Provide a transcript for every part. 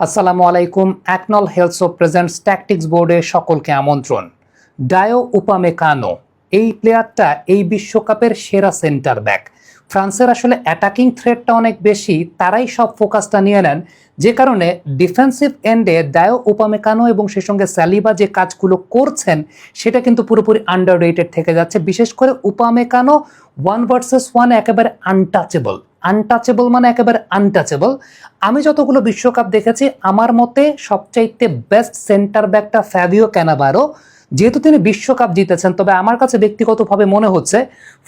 আসসালামু আলাইকুম। একনল health presents tactics বোর্ডে সকলকে আমন্ত্রণ। ডায়ো উপামেকানো এই প্লেয়ারটা এই বিশ্বকাপের সেরা সেন্টার ব্যাক। ফ্রান্সের আসলে অ্যাটাকিং থ্রেটটা অনেক বেশি, তারাই সব ফোকাসটা নিয়ে নেন, যে কারণে ডিফেন্সিভ এন্ডে ডায়ো উপামেকানো এবং সেই সঙ্গে সালিবা যে কাজগুলো করছেন সেটা কিন্তু পুরোপুরি আন্ডাররেটেড থেকে যাচ্ছে। বিশেষ করে উপামেকানো 1 ভার্সেস 1 একেবারে আনটাচেবল। আনটাচেবল মানে একেবারে আনটাচেবল। আমি যতগুলো বিশ্বকাপ দেখেছি আমার মতে সবচাইতে বেস্ট সেন্টার ব্যাকটা ফ্যাবিও ক্যানাভারো, যেহেতু তিনি বিশ্বকাপ জিতেছেন। তবে আমার কাছে ব্যক্তিগতভাবে মনে হচ্ছে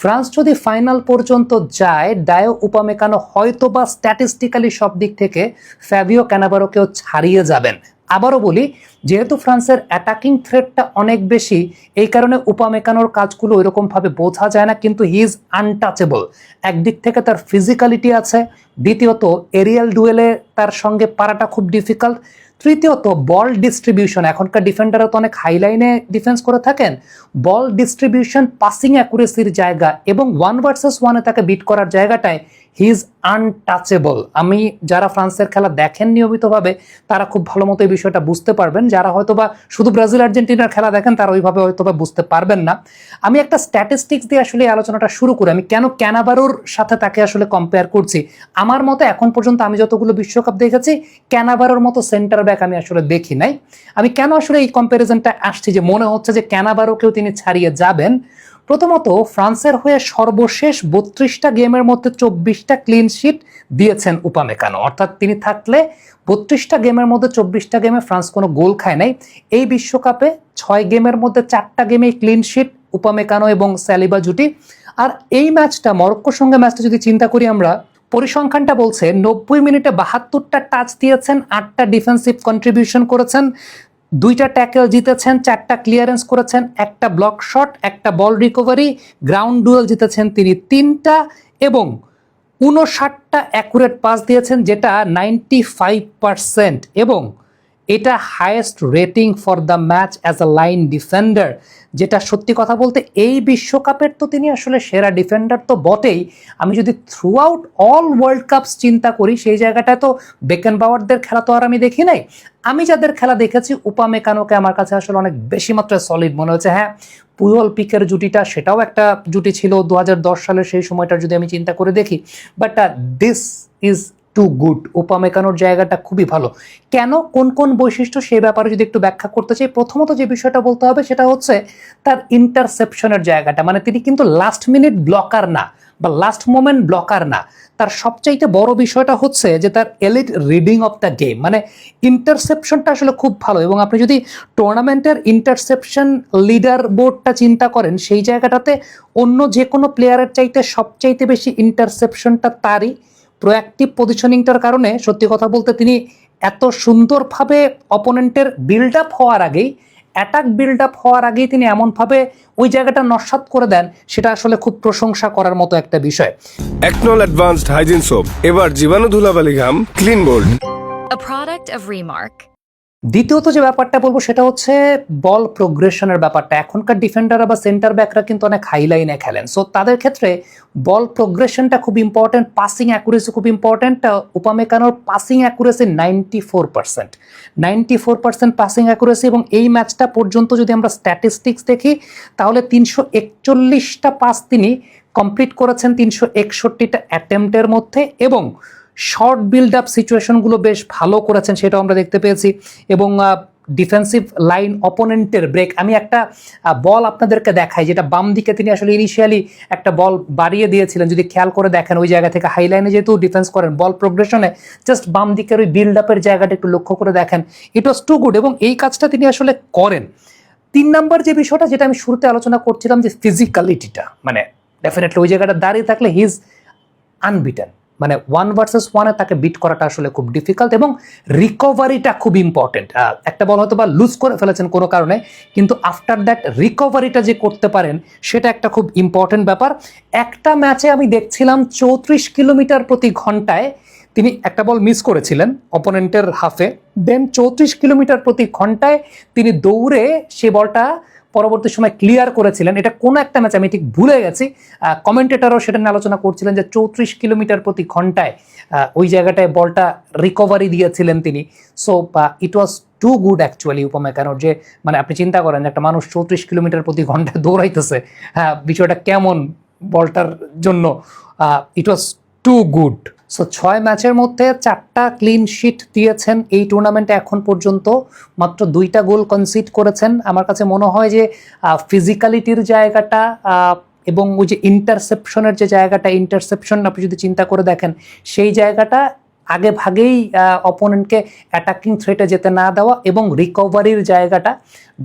ফ্রান্স যদি ফাইনাল পর্যন্ত যায়, ডায়ো উপামেকানো হয়তো বা স্ট্যাটিস্টিক্যালি সব দিক থেকে ফ্যাবিও ক্যানাভারোকেও ছাড়িয়ে যাবেন। আবারও বলি, যেহেতু ফ্রান্সের অ্যাটাকিং থ্রেটটা অনেক বেশি, এই কারণে উপামেকানোর কাজগুলো ওইরকমভাবে বোঝা যায় না, কিন্তু হি ইজ আনটাচেবল। একদিক থেকে তার ফিজিক্যালিটি আছে, দ্বিতীয়ত এরিয়াল ডুয়েলে তার সঙ্গে পারাটা খুব ডিফিকাল্ট, তৃতীয়ত বল ডিস্ট্রিবিউশন। এখনকার ডিফেন্ডাররা তো অনেক হাইলাইনে ডিফেন্স করে থাকেন। বল ডিস্ট্রিবিউশন, পাসিং অ্যাকুরেসির জায়গা এবং 1 ভার্সেস 1 তাকে বিট করার জায়গাটায় হি ইজ আনটাচেবল। আমি যারা ফ্রান্সের খেলা দেখেন নিয়মিতভাবে তারা খুব ভালো মতো এই বিষয়টা বুঝতে পারবেন। যারা হয়তোবা শুধু ব্রাজিল আর্জেন্টিনার খেলা দেখেন তারা ওইভাবে হয়তোবা বুঝতে পারবেন না। আমি একটা স্ট্যাটিস্টিক্স দিয়ে আসলে আলোচনাটা শুরু করি। আমি কেন ক্যানাভারোর সাথে তাকে আসলে কম্পেয়ার করছি। আমার মতে এখন পর্যন্ত আমি যতগুলো বিশ্বকাপ দেখেছি ক্যানাভারোর মতো সেন্টার ব্যাক আমি আসলে দেখি নাই। আমি কেন আসলে এই কম্প্যারিজনটা আসছি, যে মনে হচ্ছে যে ক্যানাভারোকেও তিনি ছাড়িয়ে যাবেন। প্রথমত, ফ্রান্সের হয়ে সর্বশেষ 32টা গেমের মধ্যে 24টা ক্লিন শিট দিয়েছেন উপামেকানো। অর্থাৎ তিনি থাকলে 32টা গেমের মধ্যে 24টা গেমে ফ্রান্স কোনো গোল খায় নাই। এই বিশ্বকাপে 6 গেমের মধ্যে 4টা গেমেই ক্লিন শিট উপামেকানো এবং সালিবা জুটি। আর এই ম্যাচটা, মরক্কোর সঙ্গে ম্যাচটা যদি চিন্তা করি আমরা, পরিসংখ্যানটা বলছে 90 মিনিটে 72টা টাচ দিয়েছেন, 8টা ডিফেন্সিভ কন্ট্রিবিউশন করেছেন, 2টা ট্যাকেল জিতেছেন, 4টা ক্লিয়ারেন্স করেছেন, একটা ব্লক শট, একটা বল রিকভারি, গ্রাউন্ড ডুয়েল জিতেছেন তিনি 3টা এবং 59টা অ্যাকুরেট পাস দিয়েছেন, যেটা 95%, এবং এটা highest rating for the match as a line defender. যেটা সত্যি কথা বলতে এই বিশ্বকাপের তো তিনি আসলে সেরা ডিফেন্ডার তো বটেই। আমি যদি through out all world cups চিন্তা করি, সেই জায়গাটায় তো বেকেনবাওয়ারদের খেলা তো আর আমি দেখি নাই। আমি যাদের খেলা দেখেছি, উপামেকানোকে আমার কাছে আসলে অনেক বেশি মাত্রায় সলিড মনে হচ্ছে। হ্যাঁ, পুয়ল পিকের জুটিটা সেটাও একটা জুটি ছিল 2010 সালের সেই সময়টা যদি আমি চিন্তা করে দেখি, but this is too good. উপামেকানোর জায়গাটা খুবই ভালো। কেন, কোন কোন বৈশিষ্ট্য, সেই ব্যাপারে যদি একটু ব্যাখ্যা করতে চাই, প্রথমত যে বিষয়টা বলতে হবে সেটা হচ্ছে তার ইন্টারসেপশনের জায়গাটা। মানে তিনি কিন্তু লাস্ট মিনিট ব্লকার না বা লাস্ট মোমেন্ট ব্লকার না। তার সবচাইতে বড় বিষয়টা হচ্ছে যে তার elite reading of the game, মানে ইন্টারসেপশনটা আসলে খুব ভালো। এবং আপনি যদি টুর্নামেন্টের ইন্টারসেপশন লিডার বোর্ডটা চিন্তা করেন, সেই জায়গাটাতে অন্য যে কোনো প্লেয়ারের চাইতে সবচাইতে বেশি ইন্টারসেপশনটা তারই। প্রোঅ্যাক্টিভ পজিশনিংটার কারণে সত্যি কথা বলতে তিনি এত সুন্দরভাবে অপোনেন্টের বিল্ড আপ হওয়ার আগেই, অ্যাটাক বিল্ড আপ হওয়ার আগেই তিনি এমনভাবে ওই জায়গাটা নস্যাৎ করে দেন, সেটা আসলে খুব প্রশংসা করার মতো একটা বিষয়। একনল অ্যাডভান্সড হাইজিন সোপ, এবার জীবাণু ধুলাবালি ঘাম clean bold. A product of Remark. দ্বিতীয়ত যে ব্যাপারটা বলবো সেটা হচ্ছে বল প্রোগ্রেশনের ব্যাপারটা। এখনকার ডিফেন্ডাররা বা সেন্টার ব্যাকরা কিন্তু অনেক হাইলাইনে খেলেন, সো তাদের ক্ষেত্রে বল প্রোগ্রেশনটা খুব ইম্পর্টেন্ট, পাসিং অ্যাকুরেসি খুব ইম্পর্টেন্ট। উপামেকানোর পাসিং অ্যাকুরেসি 94% পাসিং অ্যাকুরেসি। এবং এই ম্যাচটা পর্যন্ত যদি আমরা স্ট্যাটিস্টিক্স দেখি, তাহলে 341টা পাস তিনি কমপ্লিট করেছেন 361টা অ্যাটেম্পটের মধ্যে, এবং শর্ট বিল্ড আপ সিচুয়েশনগুলো বেশ ভালো করেছেন, সেটাও আমরা দেখতে পেয়েছি। এবং ডিফেন্সিভ লাইন অপোনেন্টের ব্রেক, আমি একটা বল আপনাদেরকে দেখাই, যেটা বাম দিকে তিনি আসলে ইনিশিয়ালি একটা বল বাড়িয়ে দিয়েছিলেন। যদি খেয়াল করে দেখেন, ওই জায়গা থেকে হাইলাইনে যেহেতু ডিফেন্স করেন, বল প্রোগ্রেশনে জাস্ট বাম দিকের ওই বিল্ড আপের জায়গাটা একটু লক্ষ্য করে দেখেন, ইট ওয়াজ টু গুড। এবং এই কাজটা তিনি আসলে করেন। 3 নাম্বার যে বিষয়টা, যেটা আমি শুরুতে আলোচনা করছিলাম, যে ফিজিক্যালিটিটা, মানে ডেফিনেটলি ওই জায়গাটা দাঁড়িয়ে থাকলে হি ইজ আনবিটেন। মানে 1 ভার্সেস 1 তাকে বিট করাটা আসলে খুব ডিফিকাল্ট, এবং রিকভারিটা খুব ইম্পর্টেন্ট। একটা বল হয়তো বা লুজ করে ফেলেছেন কোনো কারণে, কিন্তু আফটার দ্যাট রিকভারিটা যে করতে পারেন সেটা একটা খুব ইম্পর্টেন্ট ব্যাপার। একটা ম্যাচে আমি দেখছিলাম 34 কিলোমিটার প্রতি ঘন্টায় তিনি একটা বল মিস করেছিলেন অপোনেন্টের হাফে, দেন 34 কিলোমিটার প্রতি ঘন্টায় তিনি দৌড়ে সে বলটা পরবর্তী সময় ক্লিয়ার করেছিলেন। এটা কোনো একটা ম্যাচ, আমি ঠিক ভুলে গেছি, কমেন্টেটরও সেটা নিয়ে আলোচনা করছিলেন যে 34 কিলোমিটার প্রতি ঘন্টায় ওই জায়গাটায় বলটা রিকভারি দিয়েছিলেন তিনি। So it was too good actually উপমেকানোর, যে মানে আপনি চিন্তা করেন একটা মানুষ 34 কিলোমিটার প্রতি ঘন্টায় দৌড়াইতেছে, হ্যাঁ বিষয়টা কেমন বলটার জন্য। ইট ওয়াজ টু গুড। সো 6 ম্যাচের মধ্যে 4টা ক্লিন শিট দিয়েছেন এই টুর্নামেন্টে এখন পর্যন্ত, মাত্র 2টা গোল কনসিড করেছেন। আমার কাছে মনে হয় যে ফিজিক্যালিটির জায়গাটা এবং ওই যে ইন্টারসেপশনের যে জায়গাটা, ইন্টারসেপশন আপনি যদি চিন্তা করে দেখেন, সেই জায়গাটা আগে ভাগেই অপোনেন্টকে অ্যাটাকিং থ্রেটে যেতে না দেওয়া, এবং রিকভারির জায়গাটা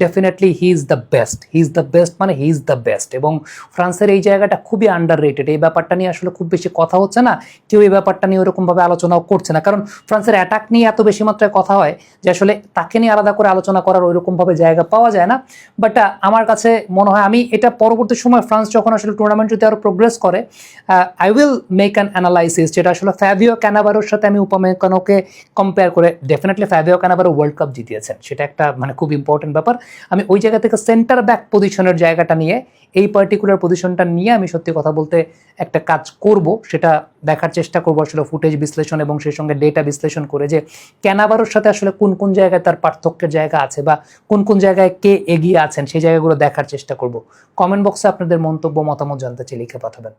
definitely he is the best. He is the best মানে হি ইজ দ্য বেস্ট। এবং ফ্রান্সের এই জায়গাটা খুবই আন্ডার রেটেড। এই ব্যাপারটা নিয়ে আসলে খুব বেশি কথা হচ্ছে না, কেউ এই ব্যাপারটা নিয়ে ওরকমভাবে আলোচনাও করছে না, কারণ ফ্রান্সের অ্যাটাক নিয়ে এত বেশি মাত্রায় কথা হয় যে আসলে তাকে নিয়ে আলাদা করে আলোচনা করার ওইরকমভাবে জায়গা পাওয়া যায় না। বাট আমার কাছে মনে হয়, আমি এটা পরবর্তী সময় ফ্রান্স যখন আসলে টুর্নামেন্ট যদি আরও প্রোগ্রেস করে, I will make an analysis, যেটা আসলে ফ্যাবিও ক্যানাভারোর সাথে আমি উপমেকানোকে কম্পেয়ার করে। Definitely Fabio Cannavaro world cup জিতিয়েছেন, সেটা একটা মানে খুব ইম্পর্টেন্ট ব্যাপার। আমি ওই জায়গা থেকে সেন্টার ব্যাক পজিশনের জায়গাটা নিয়ে, এই পার্টিকুলার পজিশনটা নিয়ে আমি সত্যি কথা বলতে একটা কাজ করব, সেটা দেখার চেষ্টা করবো আসলে ফুটেজ বিশ্লেষণ এবং সেই সঙ্গে ডেটা বিশ্লেষণ করে, যে ক্যানাভারোর সাথে আসলে কোন কোন জায়গায় তার পার্থক্যের জায়গা আছে বা কোন কোন জায়গায় কে এগিয়ে আছেন, সেই জায়গাগুলো দেখার চেষ্টা করব। কমেন্ট বক্সে আপনাদের মন্তব্য মতামত জানতে চাই, লিখে পাঠাবেন।